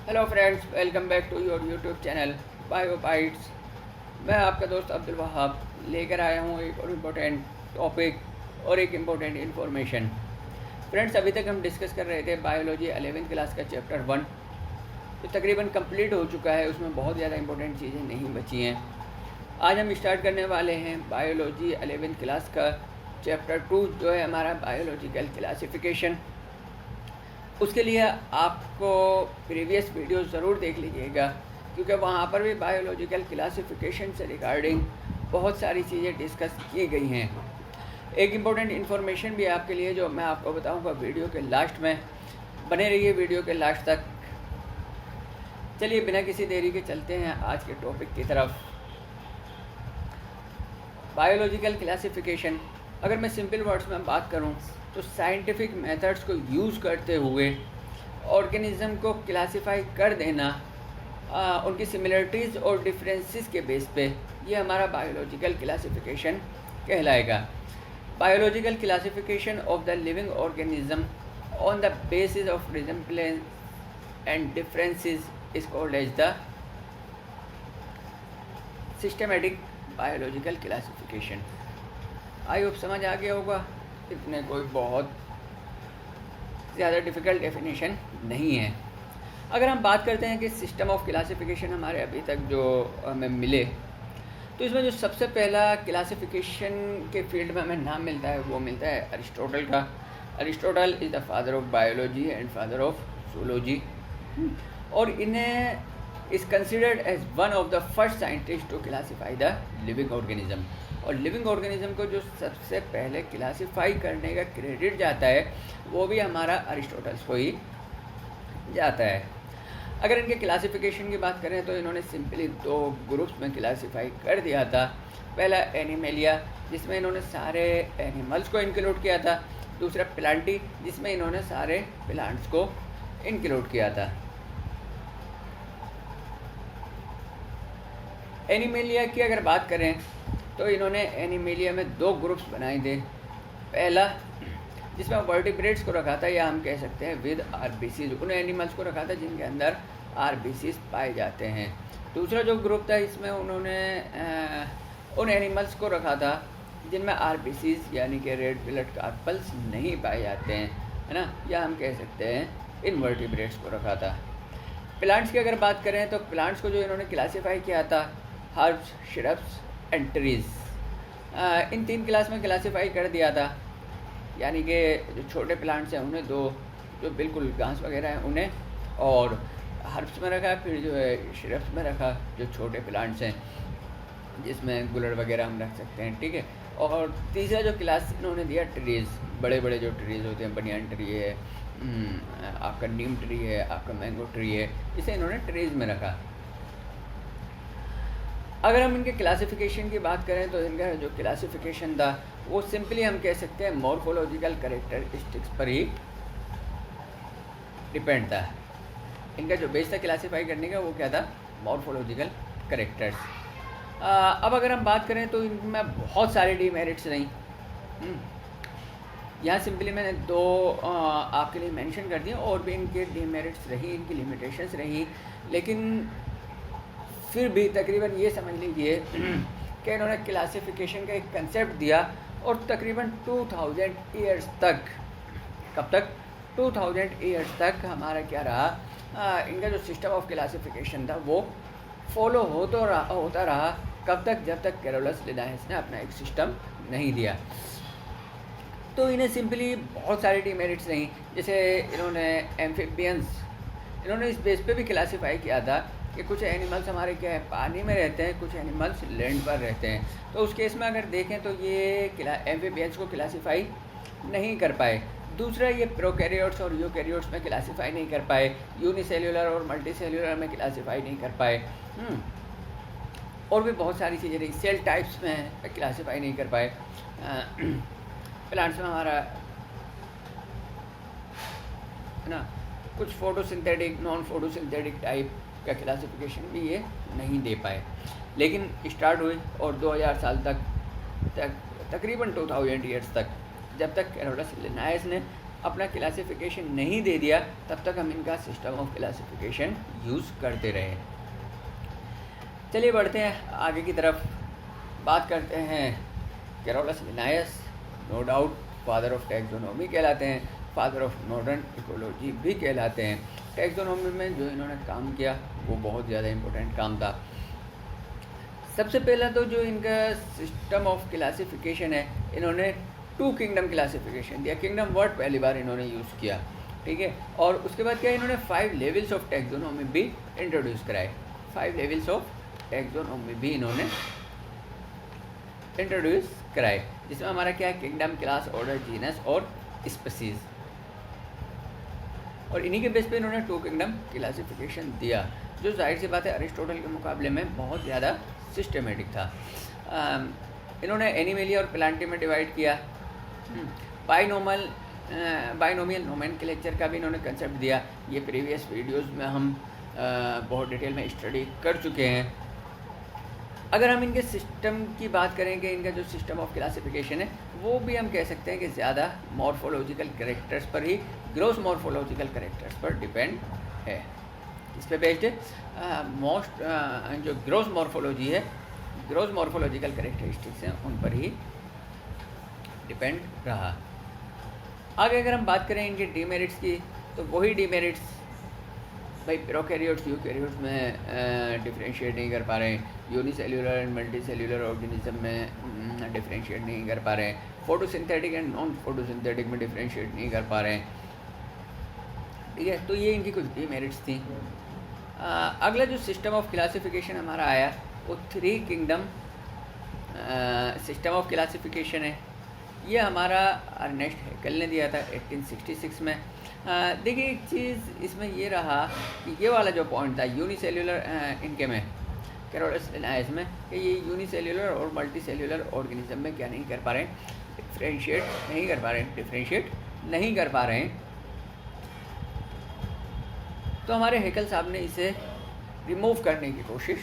Hello friends, welcome back to your YouTube channel Biobytes. मैं आपका दोस्त अब्दुल वहाब लेकर आया हूँ एक और इम्पोर्टेंट टॉपिक और एक इम्पोर्टेंट इन्फॉर्मेशन। फ्रेंड्स, अभी तक हम डिस्कस कर रहे थे बायोलॉजी 11th क्लास का चैप्टर 1, जो तकरीबन कंप्लीट हो चुका है। उसमें बहुत ज़्यादा इंपॉर्टेंट चीज़ें नहीं बची हैं। आज हम स्टार्ट करने वाले हैं बायोलॉजी 11th क्लास का चैप्टर 2, जो है हमारा बायोलॉजिकल क्लासिफिकेशन। उसके लिए आपको प्रीवियस वीडियो ज़रूर देख लीजिएगा, क्योंकि वहाँ पर भी बायोलॉजिकल क्लासिफिकेशन से रिगार्डिंग बहुत सारी चीज़ें डिस्कस की गई हैं। एक इम्पोर्टेंट इन्फॉर्मेशन भी आपके लिए जो मैं आपको बताऊंगा वीडियो के लास्ट में। बने रहिए वीडियो के लास्ट तक। चलिए बिना किसी देरी के चलते हैं आज के टॉपिक की तरफ। बायोलॉजिकल क्लासिफिकेशन, अगर मैं सिंपल वर्ड्स में बात करूं तो साइंटिफिक मेथड्स को यूज़ करते हुए ऑर्गेनिज़म को क्लासिफाई कर देना, उनकी सिमिलरिटीज़ और डिफरेंसेस के बेस पे, ये हमारा बायोलॉजिकल क्लासिफिकेशन कहलाएगा। Biological classification of the living organism on the basis of resemblance and differences is called as the systematic biological classification. I hope समझ आ गया होगा। इसमें कोई बहुत ज़्यादा डिफ़िकल्ट डेफिनेशन नहीं है। अगर हम बात करते हैं कि सिस्टम ऑफ क्लासिफिकेशन हमारे अभी तक जो हमें मिले, तो इसमें जो सबसे पहला क्लासिफिकेशन के फील्ड में हमें नाम मिलता है वो मिलता है अरिस्टोटल का। Aristotle is the father of biology and father of zoology, और इन्हें is considered as one of the first scientist to classify the living organism. और लिविंग ऑर्गेनिज्म को जो सबसे पहले क्लासीफाई करने का क्रेडिट जाता है वो भी हमारा अरिस्टोटल्स को ही जाता है। अगर इनके क्लासिफिकेशन की बात करें तो इन्होंने सिंपली 2 ग्रुप्स में क्लासीफाई कर दिया था। पहला एनिमेलिया, जिसमें इन्होंने सारे एनिमल्स को इंक्लूड किया था। दूसरा प्लांटी, जिसमें इन्होंने सारे प्लांट्स को इंक्लूड किया था। एनिमेलिया की अगर बात करें तो इन्होंने एनिमेलिया में 2 ग्रुप्स बनाए थे। पहला, जिसमें वर्टिब्रेट्स को रखा था, या हम कह सकते हैं विद आरबीसीज, उन एनिमल्स को रखा था जिनके अंदर आरबीसीज पाए जाते हैं। दूसरा जो ग्रुप था, इसमें उन्होंने उन एनिमल्स को रखा था जिनमें आरबीसीज यानी कि रेड ब्लड कार्पल्स नहीं पाए जाते हैं, है ना, या हम कह सकते हैं इनवर्टिब्रेट्स को रखा था। प्लांट्स की अगर बात करें तो प्लांट्स को जो इन्होंने क्लासीफाई किया था, herbs, shrubs and trees, in 3 class में क्लासीफाई कर दिया था। यानी कि जो छोटे प्लांट्स हैं उन्हें 2, जो बिल्कुल घास वगैरह हैं उन्हें, और हर्ब्स में रखा, फिर जो है श्रब्स में रखा, जो छोटे प्लांट्स हैं जिसमें गुलड़ वगैरह हम रख सकते हैं, ठीक है। और तीसरा जो क्लास इन्होंने दिया, ट्रीज़, बड़े बड़े जो ट्रीज़ होते हैं, बनियान ट्री है, आपका नीम ट्री है, आपका मैंगो ट्री है, इसे इन्होंने ट्रीज़ में रखा। अगर हम इनके क्लासिफिकेशन की बात करें तो इनका जो क्लासिफिकेशन था वो सिंपली हम कह सकते हैं मॉर्फोलॉजिकल कैरेक्टरिस्टिक्स पर ही डिपेंड था। इनका जो बेस था क्लासीफाई करने का वो क्या था, मॉर्फोलॉजिकल कैरेक्टर्स। अब अगर हम बात करें तो इनमें बहुत सारे डीमेरिट्स नहीं। यहाँ सिंपली मैंने 2 आपके लिए मेंशन कर दिए, और भी इनके डीमेरिट्स रही, इनकी लिमिटेशंस रही, लेकिन फिर भी तकरीबन ये समझ लीजिए कि इन्होंने क्लासिफिकेशन का एक कंसेप्ट दिया, और तकरीबन 2000 ईयर्स तक, कब तक, 2000 ईयर्स तक हमारा क्या रहा, इनका जो सिस्टम ऑफ क्लासिफिकेशन था वो फॉलो होता रहा। कब तक, जब तक कैरोलस लिनायस ने अपना एक सिस्टम नहीं दिया। तो इन्हें सिंपली बहुत सारे डीमेरिट्स नहीं, जैसे इन्होंने एम्फीबियंस, इन्होंने इस बेस पे भी क्लासीफाई किया था कि कुछ एनिमल्स हमारे क्या है, पानी में रहते हैं, कुछ एनिमल्स लैंड पर रहते हैं। तो उस केस में अगर देखें तो ये एम्फीबियंस को क्लासीफाई नहीं कर पाए। दूसरा, ये प्रोकैरियोट्स और यूकैरियोट्स में क्लासीफाई नहीं कर पाए, यूनिसेल्युलर और मल्टीसेल्युलर में क्लासीफाई नहीं कर पाए। और भी बहुत सारी चीज़ें रही, सेल टाइप्स में क्लासीफाई नहीं कर पाए। प्लांट्स में हमारा है ना, कुछ फोटोसिंथेटिक, नॉन फोटोसिंथेटिक टाइप का क्लासिफिकेशन भी ये नहीं दे पाए। लेकिन स्टार्ट हुई, और 2000 साल तक तकरीबन 2000 ईयर्स तक, जब तक कैरोलस लिनायस ने अपना क्लासिफिकेशन नहीं दे दिया तब तक हम इनका सिस्टम ऑफ क्लासिफिकेशन यूज़ करते रहे। चलिए बढ़ते हैं आगे की तरफ, बात करते हैं Carolus Linnaeus, no doubt father of taxonomy कहलाते हैं, फादर ऑफ मॉडर्न इकोलॉजी भी कहलाते हैं। टैक्सोनॉमी में जो इन्होंने काम किया वो बहुत ज़्यादा इम्पोर्टेंट काम था। सबसे पहला तो जो इनका सिस्टम ऑफ क्लासिफिकेशन है, इन्होंने 2 किंगडम क्लासिफिकेशन दिया। किंगडम वर्ड पहली बार इन्होंने यूज़ किया, ठीक है। और उसके बाद क्या, इन्होंने 5 लेवल्स ऑफ टैक्सोनॉमी भी इंट्रोड्यूस कराए। 5 लेवल्स ऑफ टैक्सोनॉमी भी इन्होंने इंट्रोड्यूस कराए, जिसमें हमारा क्या है, किंगडम, क्लास, ऑर्डर, जीनस और स्पीसीज। और इन्हीं के बेस पे इन्होंने 2 किंगडम क्लासिफिकेशन दिया, जो जाहिर सी बात है अरिस्टोटल के मुकाबले में बहुत ज़्यादा सिस्टमेटिक था। इन्होंने एनिमलिया और प्लांटी में डिवाइड किया। बाइनोमियल नोमेनक्लेचर का भी इन्होंने कंसेप्ट दिया। ये प्रीवियस वीडियोस में हम बहुत डिटेल में स्टडी कर चुके हैं। अगर हम इनके सिस्टम की बात करें कि इनका जो सिस्टम ऑफ क्लासिफिकेशन है वो भी हम कह सकते हैं कि ज़्यादा मॉर्फोलॉजिकल कैरेक्टर्स पर ही, ग्रॉस मॉर्फोलॉजिकल कैरेक्टर्स पर डिपेंड है। इस पर बेस्ड जो ग्रॉस मॉर्फोलॉजी है, ग्रॉस मॉर्फोलॉजिकल कैरेक्टरिस्टिक्स हैं, उन पर ही डिपेंड रहा। आगे अगर हम बात करें इनके डीमेरिट्स की, तो वही डीमेरिट्स भाई प्रोकैरियोट्स यूकैरियोट्स में डिफरेंशिएट नहीं कर पा रहे हैं, यूनिसेल्यूलर एंड मल्टीसेल्यूलर ऑर्गेनिज्म में डिफरेंशिएट नहीं कर पा रहे हैं, फोटोसिंथेटिक एंड नॉन फोटोसिंथेटिक में डिफरेंशिएट नहीं कर पा रहे हैं, ठीक है। तो ये इनकी कुछ डीमेरिट्स थी। अगला जो सिस्टम ऑफ क्लासिफिकेशन हमारा आया वो 3 किंगडम सिस्टम ऑफ क्लासिफिकेशन है। ये हमारा अर्नेस्ट हैकेल ने दिया था 1866 में। देखिए एक चीज़ इसमें ये रहा कि ये वाला जो पॉइंट था यूनिसेल्यूलर इनके में, कैरोलस लिनायस में, कि ये यूनिसेल्यूलर और मल्टीसेल्यूलर ऑर्गेनिज्म में क्या नहीं कर पा रहे हैं, डिफ्रेंशिएट नहीं कर पा रहे हैं। तो हमारे हैकेल साहब ने इसे रिमूव करने की कोशिश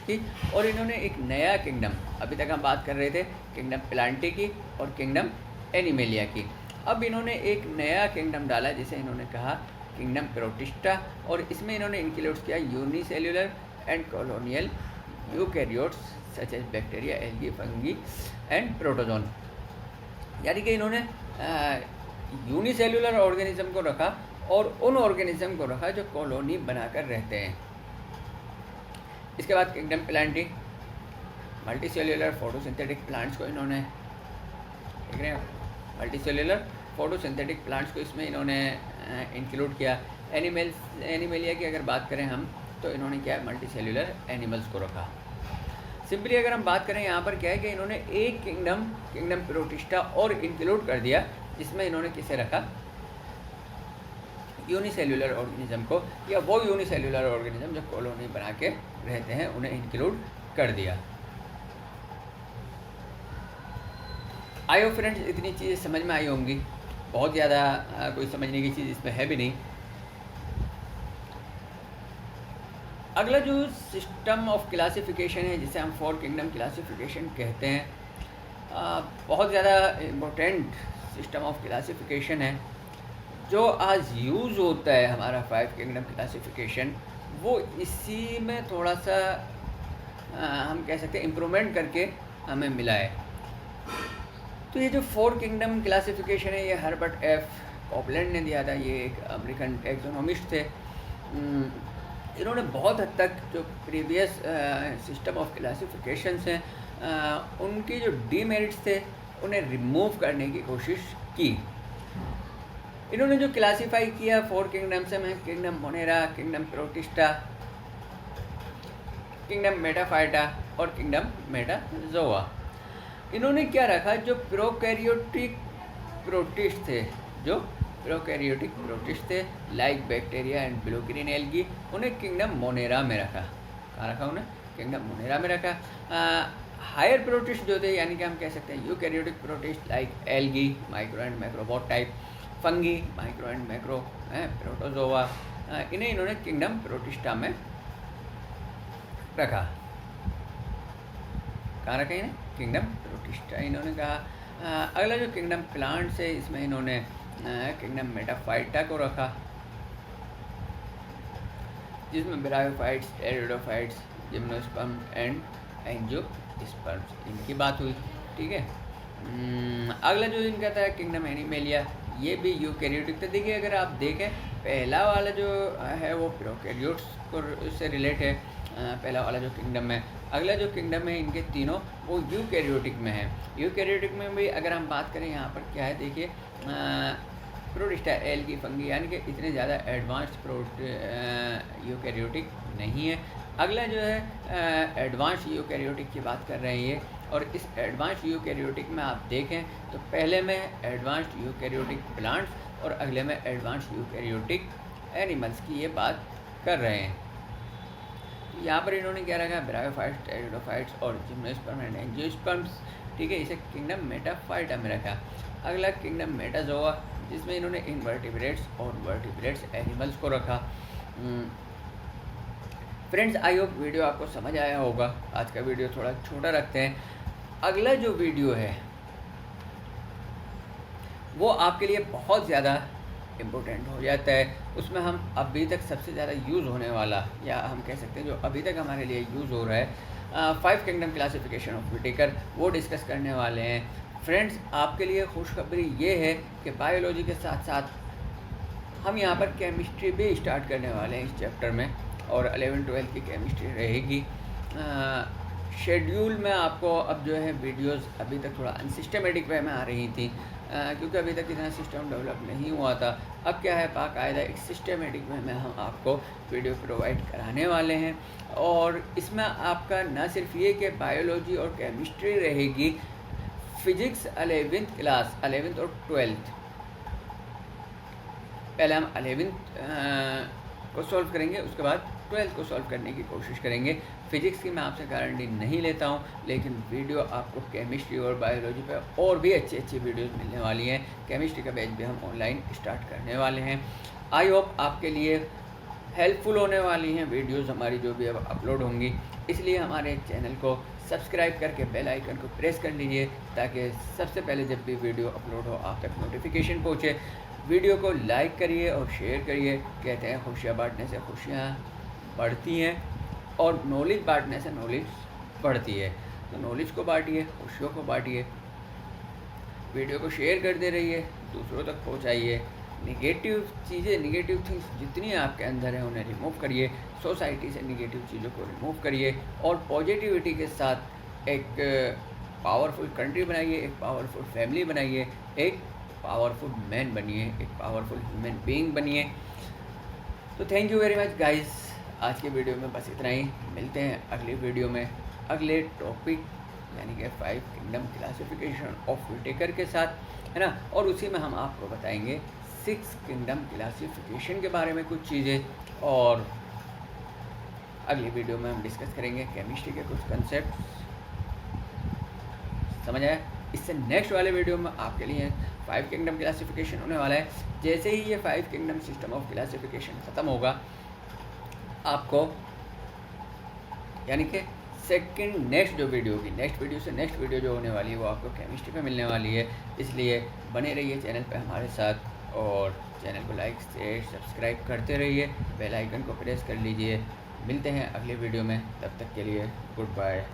की और इन्होंने एक नया किंगडम, अभी तक हम बात कर रहे थे किंगडम प्लांटी की और किंगडम एनिमेलिया की, अब इन्होंने एक नया किंगडम डाला जिसे इन्होंने कहा किंगडम प्रोटिस्टा, और इसमें इन्होंने इंक्लूड किया unicellular and colonial eukaryotes such as bacteria, algae, fungi and protozoan. यानी कि इन्होंने यूनिसेल्यूलर ऑर्गेनिज्म को रखा और उन ऑर्गेनिज्म को रखा जो कॉलोनी बनाकर रहते हैं। इसके बाद kingdom Plantae, multicellular photosynthetic plants को इन्होंने, देख रहे हैं, मल्टीसेल्यूलर फोटोसिंथेटिक प्लांट्स को इसमें इन्होंने इंक्लूड किया। एनिमलिया की अगर बात करें हम, तो इन्होंने क्या है, मल्टीसेल्यूलर एनिमल्स को रखा। सिंपली अगर हम बात करें यहाँ पर क्या है कि इन्होंने एक किंगडम प्रोटिस्टा और इंक्लूड कर दिया, जिसमें इन्होंने किसे रखा, यूनिसेल्यूलर ऑर्गेनिज्म को, या वो यूनिसेल्यूलर ऑर्गेनिज्म जो कॉलोनी बना के रहते हैं उन्हें इंक्लूड कर दिया। आयो फ्रेंड्स, इतनी चीज़ें समझ में आई होंगी, बहुत ज़्यादा कोई समझने की चीज़ इसमें है भी नहीं। अगला जो सिस्टम ऑफ क्लासिफिकेशन है, जिसे हम 4 किंगडम क्लासिफिकेशन कहते हैं, बहुत ज़्यादा इम्पोर्टेंट सिस्टम ऑफ क्लासिफिकेशन है। जो आज यूज़ होता है हमारा 5 किंगडम क्लासिफिकेशन, वो इसी में थोड़ा सा हम कह सकते हैं इम्प्रूवमेंट करके हमें मिला है। तो ये जो 4 किंगडम क्लासिफिकेशन है, ये हर्बर्ट एफ कॉपलैंड ने दिया था। ये एक अमेरिकन टैक्सोनॉमिस्ट थे। इन्होंने बहुत हद तक जो प्रीवियस सिस्टम ऑफ क्लासिफिकेशंस हैं, उनकी जो डीमेरिट्स थे उन्हें रिमूव करने की कोशिश की। इन्होंने जो क्लासीफाई किया 4 किंगडम्स में, kingdom Monera, kingdom protista, kingdom Metaphyta और किंगडम मेटाजोआ। इन्होंने क्या रखा, जो प्रोकैरियोटिक प्रोटिस्ट थे like bacteria and blue green algae, उन्हें किंगडम मोनेरा में रखा। कहाँ रखा उन्हें? किंगडम मोनेरा में रखा। हायर प्रोटिस्ट जो थे, यानी कि हम कह सकते हैं eukaryotic protist like algae, micro and macro both type, fungi, micro and macro, protozoa, इन्हें इन्होंने किंगडम प्रोटिस्टा में रखा। कहाँ रखा इन्हें? किंगडम प्रोटिस्टा इन्होंने कहा। अगला जो किंगडम प्लांट्स है, इसमें इन्होंने किंगडम मेटाफाइटा को रखा, जिसमें bryophytes, pteridophytes, gymnosperm and angiosperms इनकी बात हुई। ठीक है। अगला जो इनका था किंगडम एनिमेलिया, ये भी यूकैरियोटिक था। देखिए अगर आप देखें, पहला वाला जो है वो प्रोकैरियोट्स को से रिलेट है, पहला वाला जो किंगडम है। अगला जो किंगडम है इनके तीनों वो यूकैरियोटिक में है। यूकैरियोटिक में भी अगर हम बात करें, यहाँ पर क्या है देखिए, प्रोटिस्टा, एल्गी, फंगी, यानी कि इतने ज़्यादा एडवांस्ड यूकैरियोटिक नहीं है। अगला जो है एडवांस यूकैरियोटिक की बात कर रहे हैं ये, और इस एडवांस यूकैरियोटिक में आप देखें तो पहले में एडवांस्ड यूकैरियोटिक प्लांट्स और अगले में एडवांस यूकैरियोटिक एनिमल्स की ये बात कर रहे हैं। तो यहाँ पर इन्होंने क्या रखा, ब्रायोफाइट्स, टेरिडोफाइट्स और जिम्नोस्पर्म एंड एंजियोस्पर्म्स। ठीक है, इसे किंगडम मेटाफाइटा में रखा। अगला किंगडम मेटाजोआ, जिसमें इन्होंने इनवर्टिब्रेट्स और वर्टिब्रेट्स एनिमल्स को रखा। फ्रेंड्स, आई होप वीडियो आपको समझ आया होगा। आज का वीडियो थोड़ा छोटा रखते हैं। अगला जो वीडियो है वो आपके लिए बहुत ज़्यादा इम्पोर्टेंट हो जाता है। उसमें हम अभी तक सबसे ज़्यादा यूज़ होने वाला, या हम कह सकते हैं जो अभी तक हमारे लिए यूज़ हो रहा है, 5 किंगडम क्लासिफिकेशन ऑफ व्हिटेकर, वो डिस्कस करने वाले हैं। फ्रेंड्स, आपके लिए खुशखबरी ये है कि बायोलॉजी के साथ साथ हम यहाँ पर केमिस्ट्री भी स्टार्ट करने वाले हैं इस चैप्टर में, और 11-12 की केमिस्ट्री रहेगी। शेड्यूल में आपको अब जो है वीडियोस अभी तक थोड़ा अनसिस्टमेटिक वे में आ रही थी, क्योंकि अभी तक इतना सिस्टम डेवलप नहीं हुआ था। अब क्या है, बाकायदा एक सिस्टमेटिक वे में हम आपको वीडियो प्रोवाइड कराने वाले हैं, और इसमें आपका न सिर्फ ये कि बायोलॉजी और केमिस्ट्री रहेगी, फिजिक्स 11th क्लास, 11th और 12th, पहले हम 11th को सॉल्व करेंगे, उसके बाद 12th को सॉल्व करने की कोशिश करेंगे। फिजिक्स की मैं आपसे गारंटी नहीं लेता हूँ, लेकिन वीडियो आपको केमिस्ट्री और बायोलॉजी पे और भी अच्छी अच्छी वीडियोस मिलने वाली हैं। केमिस्ट्री का बैच भी हम ऑनलाइन स्टार्ट करने वाले हैं। आई होप आपके लिए हेल्पफुल होने वाली हैं वीडियोस हमारी जो भी अब अपलोड होंगी। इसलिए हमारे चैनल को सब्सक्राइब करके बेल आइकन को प्रेस कर लीजिए, ताकि सबसे पहले जब भी वीडियो अपलोड हो आप तक नोटिफिकेशन पहुँचे। वीडियो को लाइक करिए और शेयर करिए। कहते हैं खुशियाँ बांटने से खुशियाँ बढ़ती हैं, और नॉलेज बांटने से नॉलेज बढ़ती है। तो नॉलेज को बांटिए, खुशियों को बांटिए, वीडियो को शेयर करते रहिए, दूसरों तक पहुंचाइए। निगेटिव चीज़ें, निगेटिव थिंग्स जितनी आपके अंदर है उन्हें रिमूव करिए। सोसाइटी से निगेटिव चीज़ों को रिमूव करिए, और पॉजिटिविटी के साथ एक पावरफुल कंट्री बनाइए, एक पावरफुल फैमिली बनाइए, एक पावरफुल मैन बनिए, एक पावरफुल ह्यूमन बीइंग बनिए। तो thank you very much guys. आज के वीडियो में बस इतना ही। मिलते हैं अगली वीडियो में अगले टॉपिक, यानी कि 5 किंगडम क्लासिफिकेशन ऑफ व्हिटेकर के साथ, है ना। और उसी में हम आपको बताएंगे 6 किंगडम क्लासिफिकेशन के बारे में कुछ चीज़ें, और अगली वीडियो में हम डिस्कस करेंगे केमिस्ट्री के कुछ कंसेप्ट। समझ आया? इससे नेक्स्ट वाले वीडियो में आपके लिए 5 किंगडम क्लासिफिकेशन होने वाला है। जैसे ही ये 5 किंगडम सिस्टम ऑफ क्लासिफिकेशन ख़त्म होगा, आपको यानी कि नेक्स्ट वीडियो से नेक्स्ट वीडियो जो होने वाली है वो आपको केमिस्ट्री पे मिलने वाली है। इसलिए बने रहिए चैनल पे हमारे साथ, और चैनल को लाइक शेयर सब्सक्राइब करते रहिए, बेल आइकन को प्रेस कर लीजिए। मिलते हैं अगले वीडियो में, तब तक के लिए गुड बाय।